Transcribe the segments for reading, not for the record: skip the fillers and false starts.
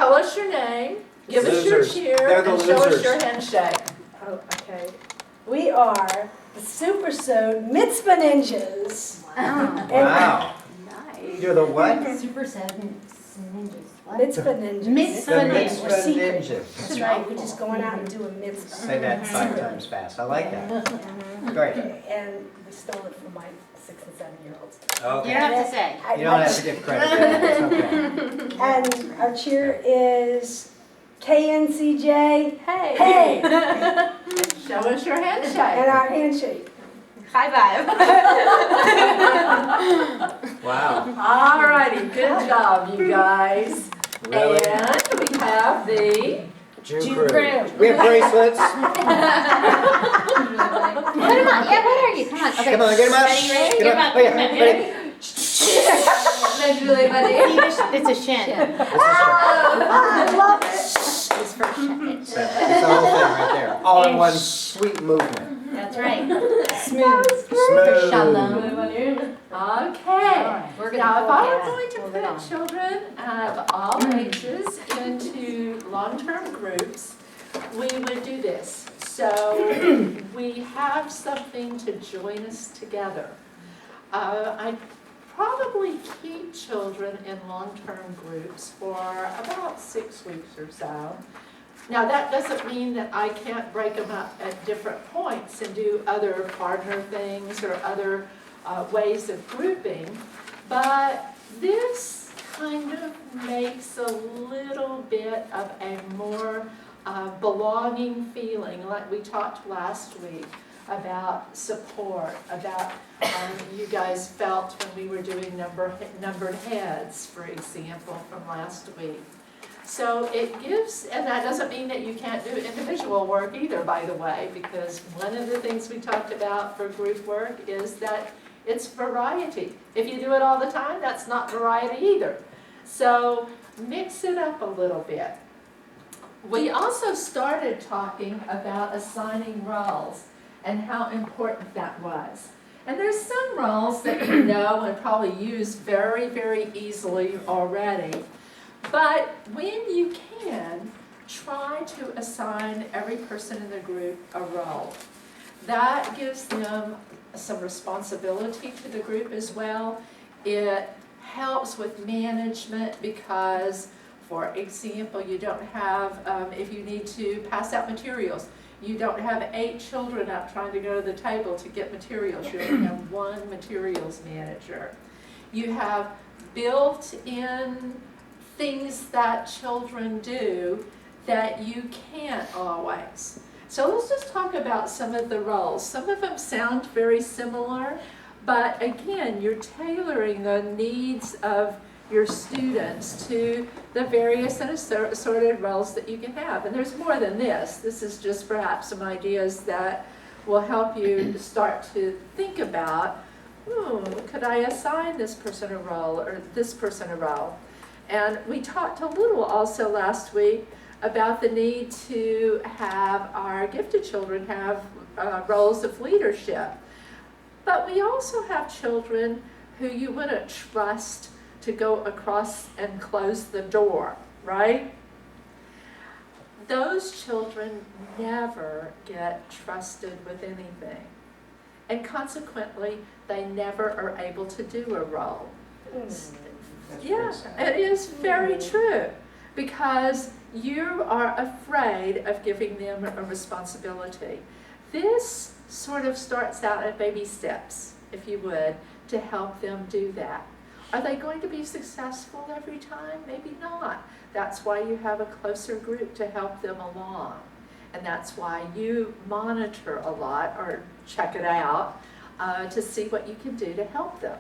tell us your name, give us your Losers. cheer, They're the and show us losers. your handshake. Oh, okay. We are the Super Sewed Mitzvah Ninjas. Wow. Wow. Nice. You're the what? Super seven ninjas. What? Mitzvah Ninjas. Mitzvah The ninjas. Mitzvah We're secret. Ninjas. That's right, we're just going out and doing mitzvah. Say that 5 times fast. I like that. Great. Okay, and we stole it from my 6 and 7-year-olds. You don't Okay. have to say. You don't have to give credit. It's okay. And our cheer is KNCJ. Hey. Hey! Show us your And handshake. our handshake. High five. Wow. All righty, good job, you guys. Really? And we have the, June Crew. Crew. We have bracelets. Put him on. Yeah, what are you? Come on. Okay. Come on, get him out. Ready, ready? Get him out. Oh, yeah. Ready? no, Julie, buddy. It's a shin. I love it. It's for shin. It's the whole thing right there. All in one sweet movement. That's right. Smooth. Smooth. Shalom. Okay. We're Now, if I were going Move to it on. put children of all ages into long-term groups, we would do this. So we have something to join us together. I probably keep children in long-term groups for about 6 weeks or so. Now, that doesn't mean that I can't break them up at different points and do other partner things or other ways of grouping, but this kind of makes a little bit of a more belonging feeling, like we talked last week about support, about you guys felt when we were doing numbered heads, for example, from last week. So it gives, and that doesn't mean that you can't do individual work either, by the way, because one of the things we talked about for group work is that it's variety. If you do it all the time, that's not variety either. So mix it up a little bit. We also started talking about assigning roles and how important that was. And there's some roles that you know and probably use very, very easily already. But when you can, try to assign every person in the group a role. That gives them some responsibility to the group as well. It helps with management because, for example, you don't have, if you need to pass out materials, you don't have 8 children up trying to go to the table to get materials. You only have 1 materials manager. You have built-in things that children do that you can't always. So let's just talk about some of the roles. Some of them sound very similar, but again, you're tailoring the needs of your students to the various and assorted roles that you can have. And there's more than this. This is just perhaps some ideas that will help you start to think about, could I assign this person a role or this person a role? And we talked a little also last week about the need to have our gifted children have roles of leadership. But we also have children who you wouldn't trust to go across and close the door, right? Those children never get trusted with anything. And consequently, they never are able to do a role. Yeah, it is very true, because you are afraid of giving them a responsibility. This sort of starts out at baby steps, if you would, to help them do that. Are they going to be successful every time? Maybe not. That's why you have a closer group to help them along. And that's why you monitor a lot or check it out to see what you can do to help them.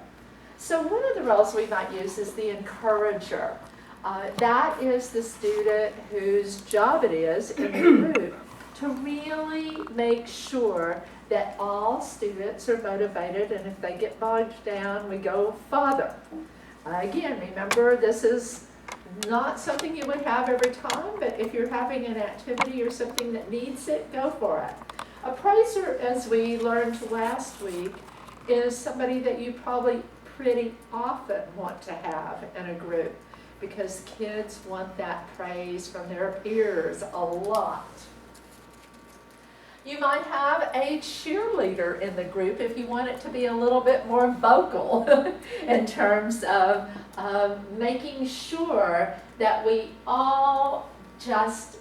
So one of the roles we might use is the encourager. That is the student whose job it is in the group to really make sure that all students are motivated, and if they get bogged down, we go farther. Again, remember, this is not something you would have every time, but if you're having an activity or something that needs it, go for it. A praiser, as we learned last week, is somebody that you probably pretty often want to have in a group, because kids want that praise from their peers a lot. You might have a cheerleader in the group if you want it to be a little bit more vocal in terms of making sure that we all just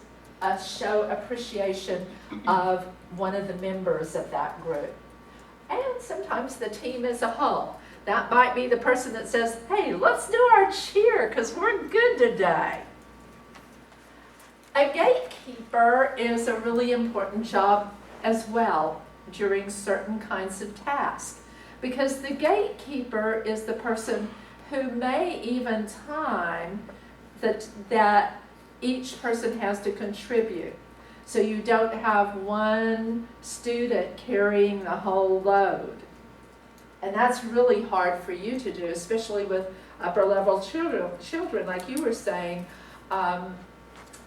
show appreciation of one of the members of that group. And sometimes the team as a whole. That might be the person that says, hey, let's do our cheer because we're good today. A gatekeeper is a really important job as well during certain kinds of tasks, because the gatekeeper is the person who may even time that each person has to contribute. So you don't have one student carrying the whole load. And that's really hard for you to do, especially with upper level children like you were saying.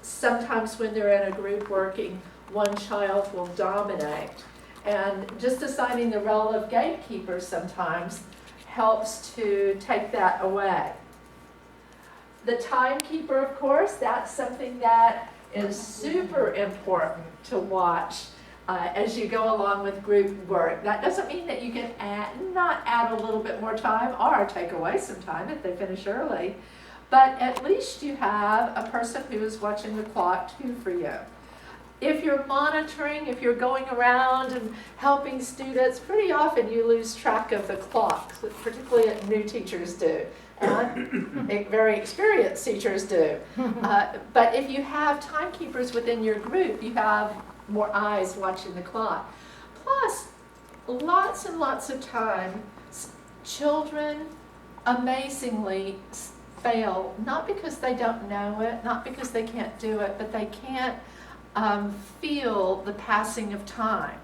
Sometimes when they're in a group working, one child will dominate. And just assigning the role of gatekeeper sometimes helps to take that away. The timekeeper, of course, that's something that is super important to watch as you go along with group work. That doesn't mean that you can not add a little bit more time or take away some time if they finish early, but at least you have a person who is watching the clock too for you. If you're monitoring, if you're going around and helping students, pretty often you lose track of the clock, particularly new teachers do, and very experienced teachers do. But if you have timekeepers within your group, you have more eyes watching the clock. Plus, lots and lots of time, children amazingly fail, not because they don't know it, not because they can't do it, but they can't feel the passing of time.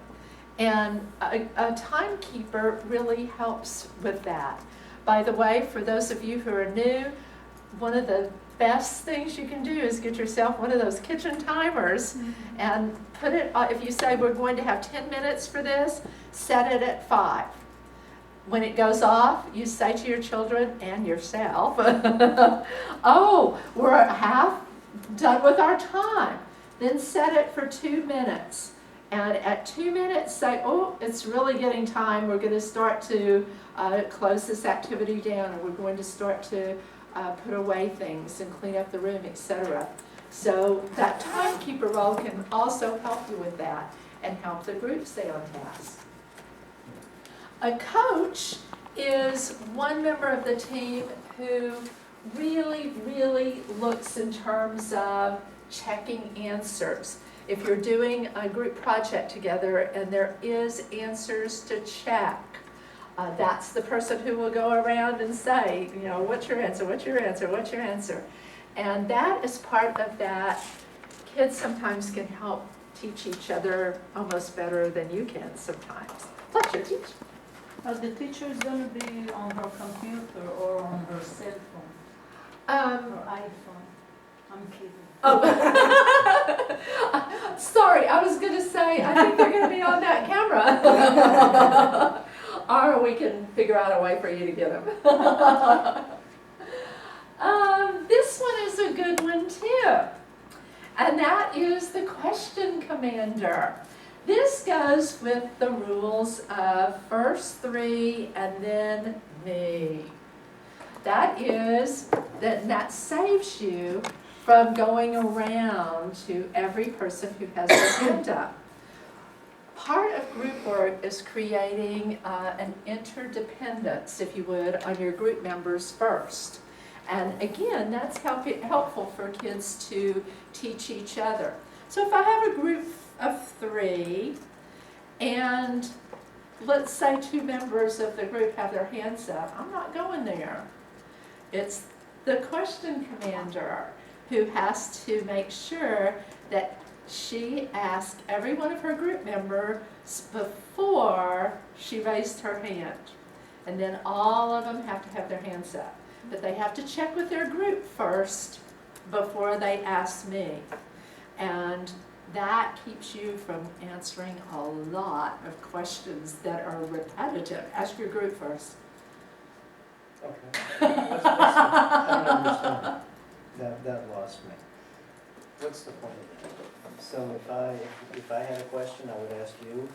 And a timekeeper really helps with that. By the way, for those of you who are new, one of the best things you can do is get yourself one of those kitchen timers and put it, if you say we're going to have 10 minutes for this, set it at 5. When it goes off, you say to your children and yourself, oh, we're half done with our time. Then set it for 2 minutes. And at 2 minutes, say, oh, it's really getting time. We're going to start to close this activity down, or we're going to start to put away things and clean up the room, etc. So that timekeeper role can also help you with that and help the group stay on task. A coach is one member of the team who really, really looks in terms of checking answers. If you're doing a group project together and there is answers to check, that's the person who will go around and say, you know, what's your answer, what's your answer, what's your answer? And that is part of that. Kids sometimes can help teach each other almost better than you can sometimes. Fletcher, teach. The teacher is going to be on her computer or on her cell phone or iPhone. I'm kidding. Oh. Sorry, I was going to say, I think they're going to be on that camera. Or we can figure out a way for you to get them. This one is a good one too. And that is the question commander. This goes with the rules of first 3 and then me. That is, that saves you from going around to every person who has their hand up. Part of group work is creating an interdependence, if you would, on your group members first. And again, that's helpful for kids to teach each other. So if I have a group of 3, and let's say 2 members of the group have their hands up, I'm not going there. It's the question commander who has to make sure that she asked every one of her group members before she raised her hand. And then all of them have to have their hands up. But they have to check with their group first before they ask me. And that keeps you from answering a lot of questions that are repetitive. Ask your group first. Okay. I don't understand. That lost me. What's the point of that? So if I had a question, I would ask you,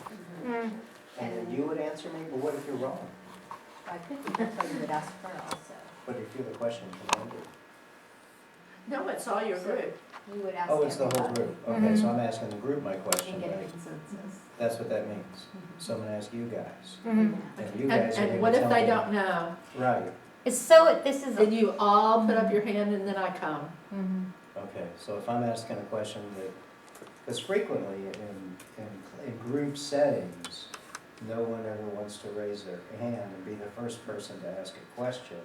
Mm. and then you would answer me, but what if you're wrong? I think that's what you would ask for also. What if you're the question commander? No, it's all your group. You would ask Oh, it's the whole everybody group. Okay, so I'm asking the group my question, and get a right? consensus. That's what that means. So I'm gonna ask you guys. Mhm. And you And, guys are and gonna what if tell they me- don't know? Right, So this is. Then you all put up your hand and then I come. Mhm. okay, so if I'm asking a question that, because frequently in group settings, no one ever wants to raise their hand and be the first person to ask a question.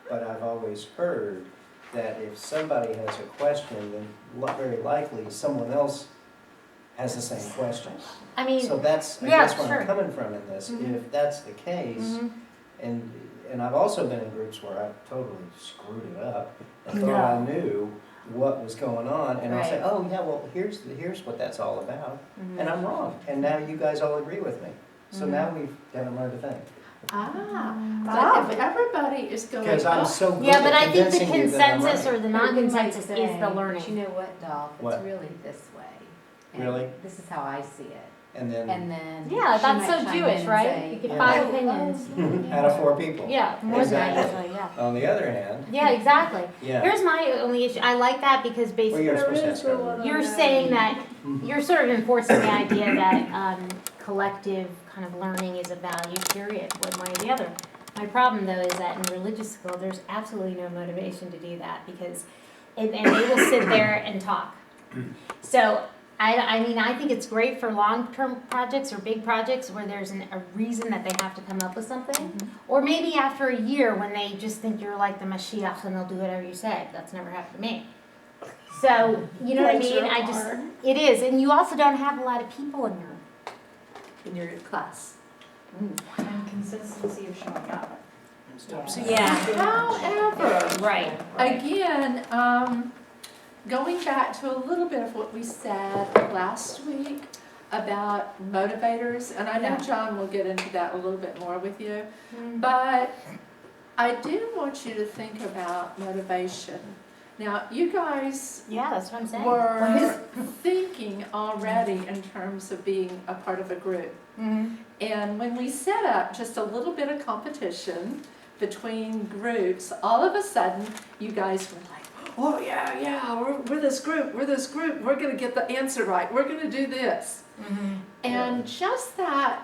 But I've always heard that if somebody has a question, then very likely someone else has the same question. I mean, So that's, I yeah, guess where sure. I'm coming from in this. Mhm. If that's the case, mhm. and I've also been in groups where I've totally screwed it up and thought I knew what was going on, and I'll say, Right. oh, yeah, well, here's what that's all about, Mhm. and I'm wrong, and now you guys all agree with me. So Mhm. now we've got to learn to think. But if everybody is going, Because I'm oh, so good Yeah, but I at think the convincing you that I'm consensus right. or the But we might non-consensus say, is the "But learning. you know what, Dolph, What? it's really this way. And Really? This is how I see it. And then, And then. Yeah, she that's might so chime Jewish, in and right? say, You get Yeah. five opinions. out of 4 people. Yeah, more than that Exactly. usually, yeah. On the other hand, Yeah, exactly. yeah. Here's my only issue. I like that because Well, basically you're supposed to There ask is the everyone. one- you're saying that Mhm. you're sort of enforcing the idea that collective kind of learning is a value, period, one way or the other. My problem though is that in religious school, there's absolutely no motivation to do that because, and they will sit there and talk. So, I mean, I think it's great for long-term projects or big projects where there's a reason that they have to come up with something. Or maybe after a year when they just think you're like the Mashiach and they'll do whatever you say. That's never happened to me. So, you know what I Bless mean? your I just, heart. it is. And you also don't have a lot of people in your in your class. And consistency of showing up. Yeah. However, Right. again, going back to a little bit of what we said last week about motivators, and I know Yeah. John will get into that a little bit more with you, Mm. but I do want you to think about motivation. Now, you guys Yeah, that's what I'm saying. were thinking already in terms of being a part of a group. Mhm. And when we set up just a little bit of competition between groups, all of a sudden, you guys were like, oh, yeah, we're this group, we're gonna get the answer right, we're gonna do this. Mhm. And just that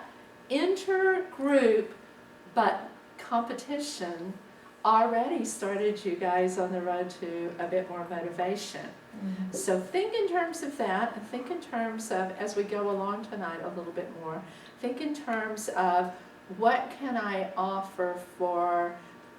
intergroup, but competition already started you guys on the road to a bit more motivation. Mhm. So think in terms of that, and think in terms of, as we go along tonight a little bit more, think in terms of what can I offer for,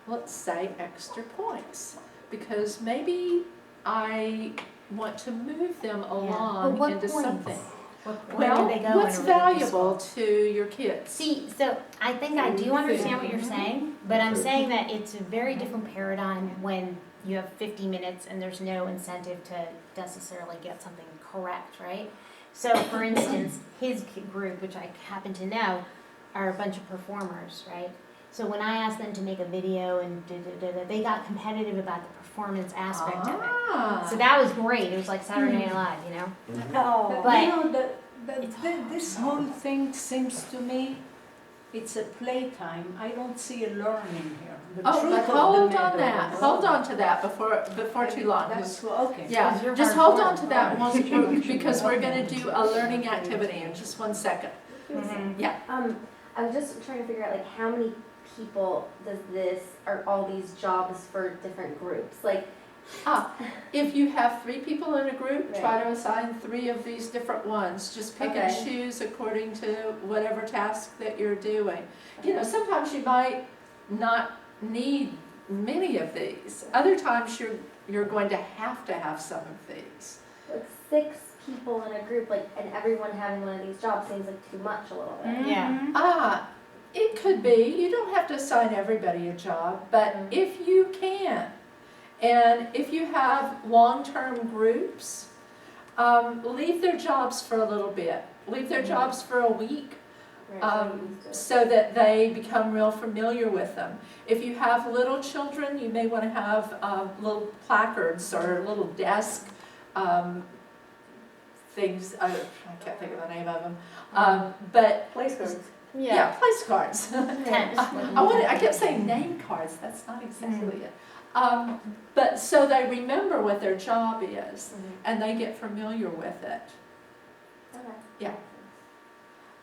let's say, extra points? Because maybe I want to move them along what into points? something. Where Well, do they go what's in a religious valuable school? to your kids? See, so I think I do understand what you're saying, but I'm saying that it's a very different paradigm when you have 50 minutes and there's no incentive to necessarily get something correct, right? So for instance, his group, which I happen to know, are a bunch of performers, right? So when I asked them to make a video and they got competitive about the performance aspect of it. Ah. So that was great. It was like Saturday Night Live, you know? Oh. But- You know, It's this whole thing seems to me, it's a playtime. I don't see a learning here. The Oh, truth but of the hold matter on that, is- hold on to that before too long. That's, okay. Yeah, Because you're just hold on hardcore. to that one, because we're gonna do a learning activity in just 1 second. I was just trying to figure out like how many people does this are all these jobs for different groups? Like If you have 3 people in a group, try to assign 3 of these different ones. Just pick and Okay. choose according to whatever task that you're doing. You know, sometimes you might not need many of these. Other times you're going to have some of these. like 6 people in a group, like and everyone having one of these jobs seems like too much a little bit. Yeah. It could be. You don't have to assign everybody a job, but if you can, and if you have long-term groups, leave their jobs for a little bit. Leave their jobs for a week. so that they become real familiar with them. If you have little children, you may want to have little placards or little desk things, I can't think of the name of them, but Place cards. yeah, place cards. Tent. I kept saying name cards, that's not exactly it. But so they remember what their job is and they get familiar with it.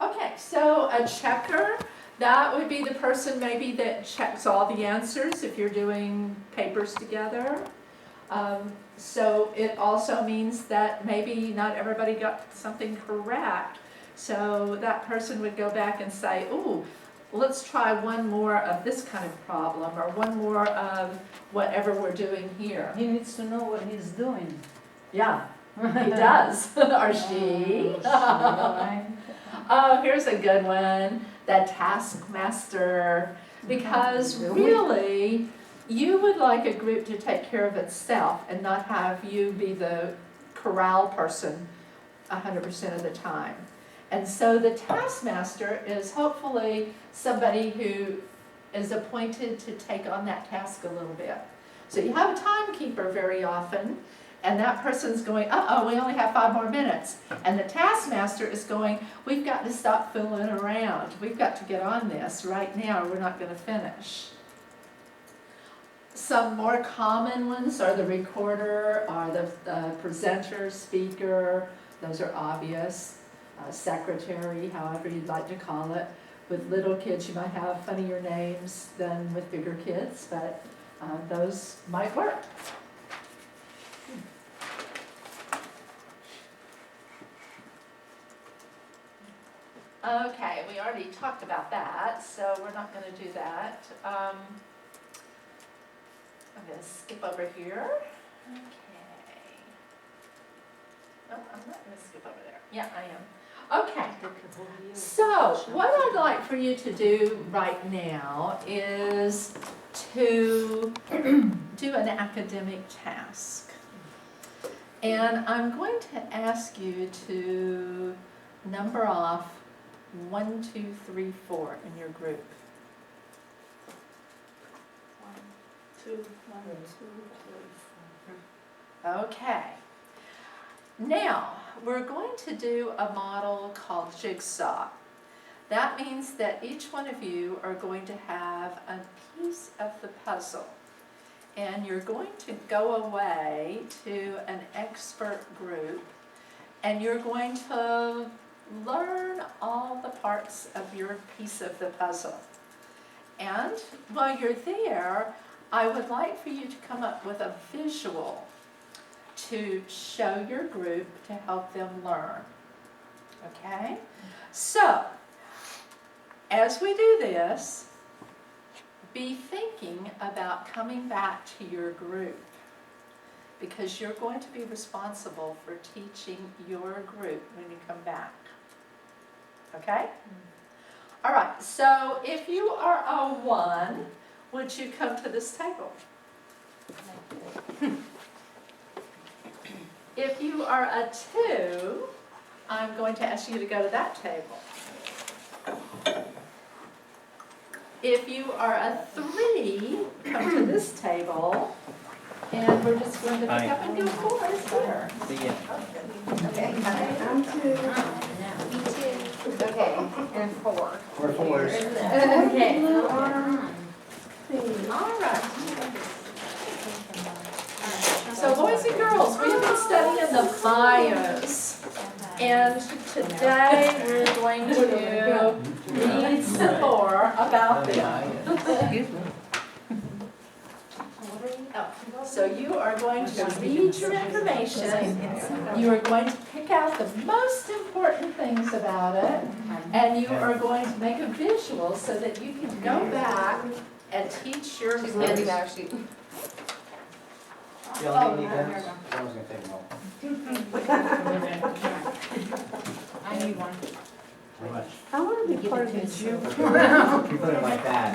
Okay, so a checker, that would be the person maybe that checks all the answers if you're doing papers together. So it also means that maybe not everybody got something correct. So that person would go back and say, ooh, let's try one more of this kind of problem or one more of whatever we're doing here. He needs to know what he's doing. Yeah, he does, or she. Right? Oh, here's a good one, the taskmaster. Because really, you would like a group to take care of itself and not have you be the corral person 100% of the time. And so the taskmaster is hopefully somebody who is appointed to take on that task a little bit. So you have a timekeeper very often, and that person's going, uh-oh, we only have 5 more minutes. And the taskmaster is going, we've got to stop fooling around. We've got to get on this right now or we're not going to finish. Some more common ones are the recorder, or the presenter, speaker. Those are obvious. Secretary, however you'd like to call it. With little kids, you might have funnier names than with bigger kids, but those might work. Okay, we already talked about that, so we're not going to do that. I'm going to skip over here. Okay. No, I'm not going to skip over there. Yeah, I am. Okay. So, what I'd like for you to do right now is to do an academic task. And I'm going to ask you to number off 1, 2, 3, 4 in your group. 1, 2, 1, 2, 3, 4. Okay. Now, we're going to do a model called Jigsaw. That means that each one of you are going to have a piece of the puzzle. And you're going to go away to an expert group, and you're going to learn all the parts of your piece of the puzzle. And while you're there, I would like for you to come up with a visual to show your group to help them learn. Okay? So, as we do this, be thinking about coming back to your group, because you're going to be responsible for teaching your group when you come back. Okay? All right, so if you are a 1, would you come to this table? If you are a 2, I'm going to ask you to go to that table. If you are a 3, come to this table, and we're just going to pick up and go forward here. Okay. I'm 2. Okay, and 4. We're 4s. Okay. Blue arm. All right. So boys and girls, we've been studying the bios. And today we're going to read some more about them. So you are going to read your information. You are going to pick out the most important things about it. And you are going to make a visual so that you can go back and teach your kids. Y'all need any pens? I was gonna take them all. I need one. How much? I want to be part of the group. You put it like that.